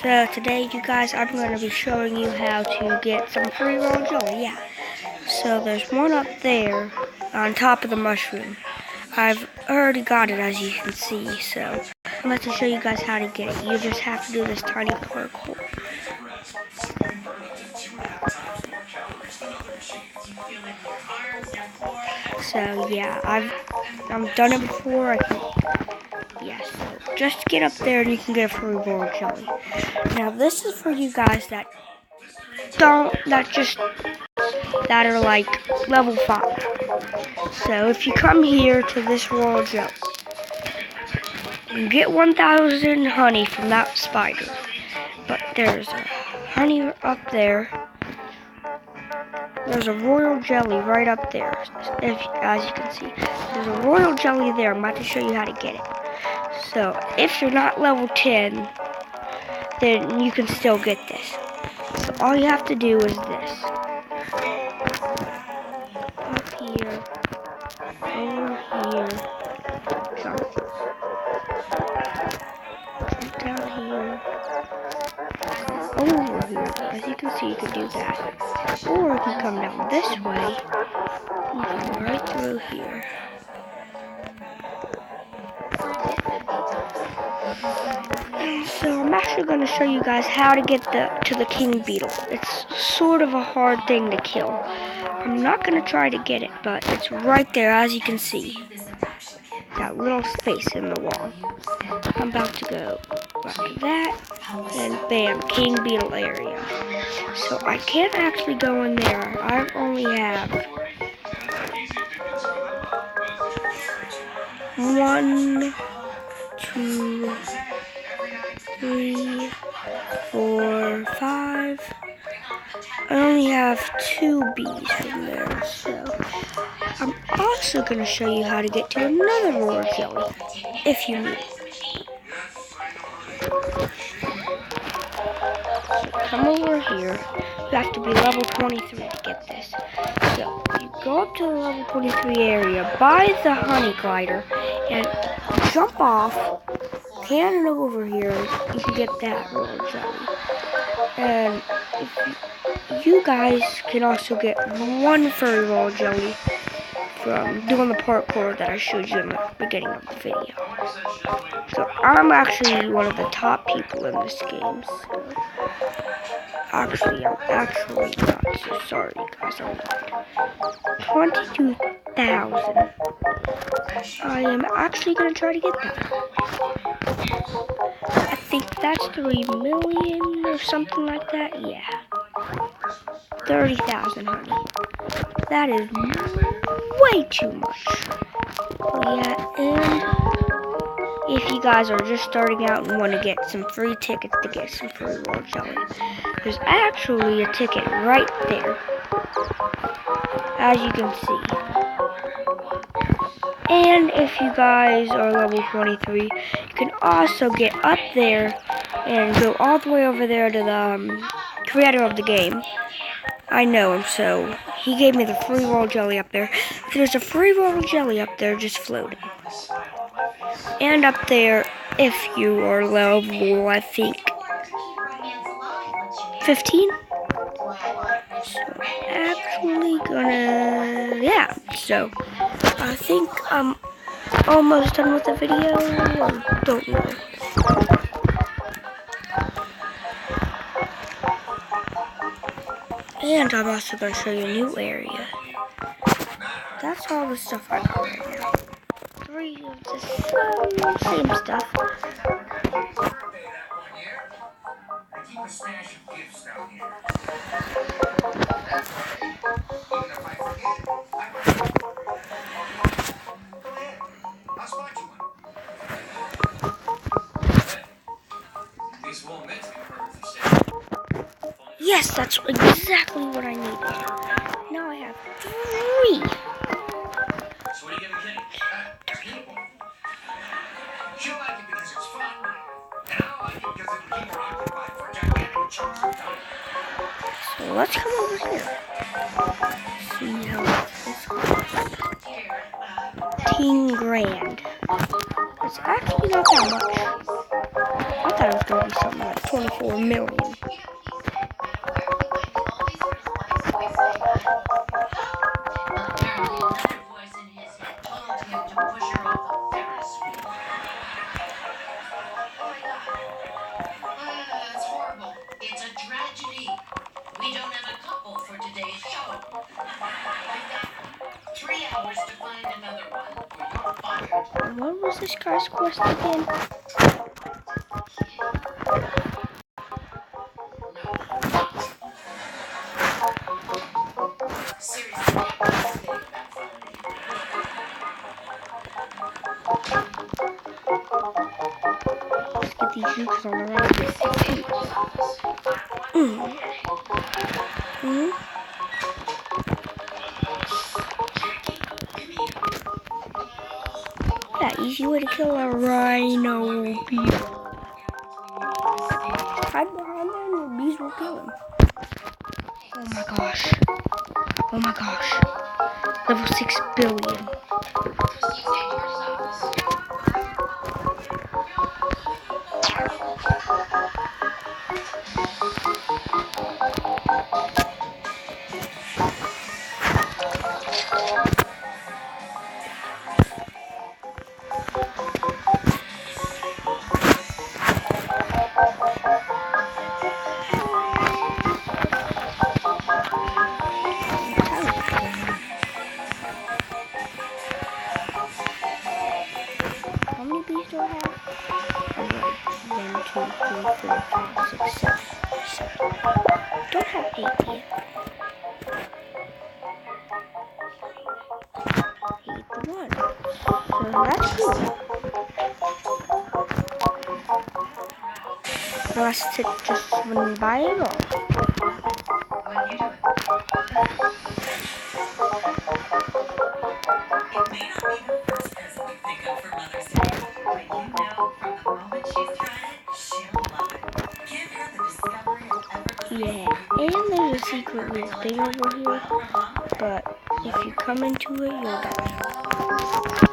So today, you guys, I'm going to be showing you how to get some free roll jelly. Yeah. So there's one up there on top of the mushroom. I've already got it, as you can see. So I'm about to show you guys how to get it. You just have to do this tiny parkour. So yeah, I've done it before. I think. Yes. So just get up there and you can get a free roll jelly. Now this is for you guys that are like level 5. So if you come here to this royal jelly, you get 1,000 honey from that spider. But there's a honey up there. There's a royal jelly right up there. As you can see, there's a royal jelly there. I'm about to show you how to get it. So if you're not level 10, then you can still get this. So all you have to do is this. Up here, over here, jump down here, over here. As you can see, you can do that. Or if you come down this way, you can go right through here. So I'm actually going to show you guys how to get to the king beetle. It's sort of a hard thing to kill. I'm not going to try to get it, but it's right there, as you can see. That little space in the wall. I'm about to go like that, and bam, king beetle area. So I can't actually go in there. I only have 1, 2, 3, 4, 5. I only have 2 bees from there, so I'm also going to show you how to get to another royal jelly, if you need it. So come over here. You have to be level 23 to get this. So you go up to the level 23 area, buy the honey glider, and jump off, cannon over here, you can get that royal jelly. And you guys can also get 1 furry royal jelly from doing the parkour that I showed you in the beginning of the video. So I'm actually one of the top people in this game. So I'm actually not so sorry, guys. I'm not. 22,000. I am actually gonna try to get that. I think that's 3 million or something like that. Yeah. 30,000 honey. That is way too much. Oh yeah, and if you guys are just starting out and want to get some free tickets to get some free royal jelly, there's actually a ticket right there, as you can see. And if you guys are level 23, you can also get up there and go all the way over there to the creator of the game. I know him, so he gave me the free royal jelly up there. There's a free royal jelly up there just floating. And up there, if you are level, I think, 15. So actually gonna, yeah. So I think I'm almost done with the video, or don't know. And I'm also going to show you a new area. That's all the stuff I got right now. 3 of the same stuff. Yes, that's exactly what I needed. Now I have 3. So what are you giving Kenny? 3. She'll like it because it's fun, and I like it because it'll keep her occupied for gigantic chunks of time. So let's come over here. See how this goes. 10 grand. It's actually not that much. I thought it was going to be something like 24 million. Apparently, another voice in his head told him to push her off the Ferris wheel. Oh my God. That's horrible. It's a tragedy. We don't have a couple for today's show. You've got 3 hours to find another one, or you're fired. What was this guy's quest again? Seriously, I'm fascinated about Flannery. Let's get these jukes on the right. Yeah, easy way to kill a rhino will be hide behind there and the bees will kill him. Oh my gosh. Oh my gosh. Level 6 billion. How many bees do I have? I'm like 1, 2, 3, 4, 5, 6, 7. Don't have 8 yet. 8 1. So that's cool. The rest it just went by it all. What are you doing? It may not be the first present you think of for Mother's Day, but you know from the moment she's tried it, she'll love it. Give her the discovery of effortless. Yeah, and there's a secret little thing over here, but if you come into it, you'll die.